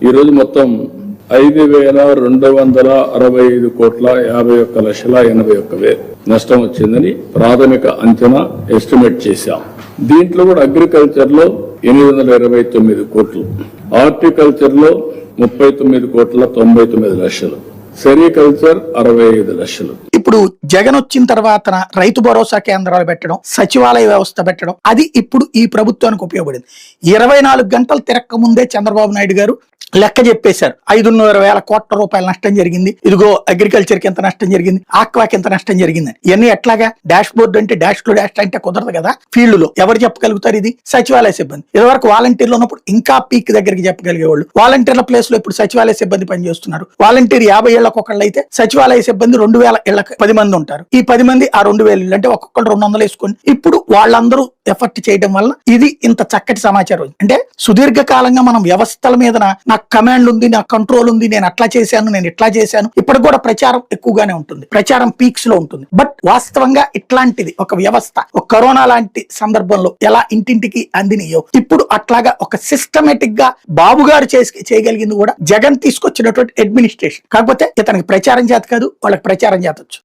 ఈ రోజు మొత్తం 5,265,51,81,81 నష్టం వచ్చిందని ప్రాథమిక అంచనా ఎస్టిమేట్ చేశాం. దీంట్లో కూడా అగ్రికల్చర్ లో 829 కోట్లు, హార్టికల్చర్ లో 39,99,00,000, సెరికల్చర్ 65 లక్షలు. ఇప్పుడు జగన్ వచ్చిన తర్వాత రైతు భరోసా కేంద్రాలు పెట్టడం, సచివాలయ వ్యవస్థ పెట్టడం, అది ఇప్పుడు ఈ ప్రభుత్వానికి ఉపయోగపడింది. 24 గంటలు తిరక్క ముందే చంద్రబాబు నాయుడు గారు లెక్క చెప్పేశారు. 5,100,000 కోట్ల రూపాయల నష్టం జరిగింది, ఇదిగో అగ్రికల్చర్ కి ఎంత నష్టం జరిగింది, ఆక్వాకి ఎంత నష్టం జరిగింది. ఇవన్నీ ఎట్లాగా డాష్ బోర్డు అంటే డాష్ లో డాష్ అంటే కుదరదు కదా. ఫీల్డ్ లో ఎవరు చెప్పగలుగుతారు? ఇది సచివాలయ సిబ్బంది. ఇదివరకు వాలంటీర్లు ఉన్నప్పుడు ఇంకా పీక్ దగ్గరికి చెప్పగలిగేవాళ్ళు. వాలంటీర్ల ప్లేస్ లో ఇప్పుడు సచివాలయ సిబ్బంది పనిచేస్తున్నారు. వాలంటీర్ 50 ఏళ్లకు ఒకళ్ళు అయితే సచివాలయ సిబ్బంది 2,000 ఏళ్లకు 10 మంది ఉంటారు. ఈ 10 మంది ఆ 2,000 ఇళ్ళు అంటే ఒక్కొక్కరు 200 వేసుకొని ఇప్పుడు వాళ్ళందరూ ఎఫర్ట్ చేయడం వల్ల ఇది ఇంత చక్కటి సమాచారం. అంటే సుదీర్ఘకాలంగా మనం వ్యవస్థల మీద నాకు కమాండ్ ఉంది, నాకు కంట్రోల్ ఉంది, నేను అట్లా చేశాను, నేను ఇట్లా చేశాను. ఇప్పటికి కూడా ప్రచారం ఎక్కువగానే ఉంటుంది, ప్రచారం పీక్స్ లో ఉంటుంది. బట్ వాస్తవంగా ఇట్లాంటిది ఒక వ్యవస్థ, ఒక కరోనా లాంటి సందర్భంలో ఎలా ఇంటింటికి అందినయో ఇప్పుడు అట్లాగా ఒక సిస్టమేటిక్ గా బాబు గారు చేయగలిగింది కూడా జగన్ తీసుకొచ్చినటువంటి అడ్మినిస్ట్రేషన్. కాకపోతే ఇతనికి ప్రచారం చేత కాదు, వాళ్ళకి ప్రచారం చేతొచ్చు.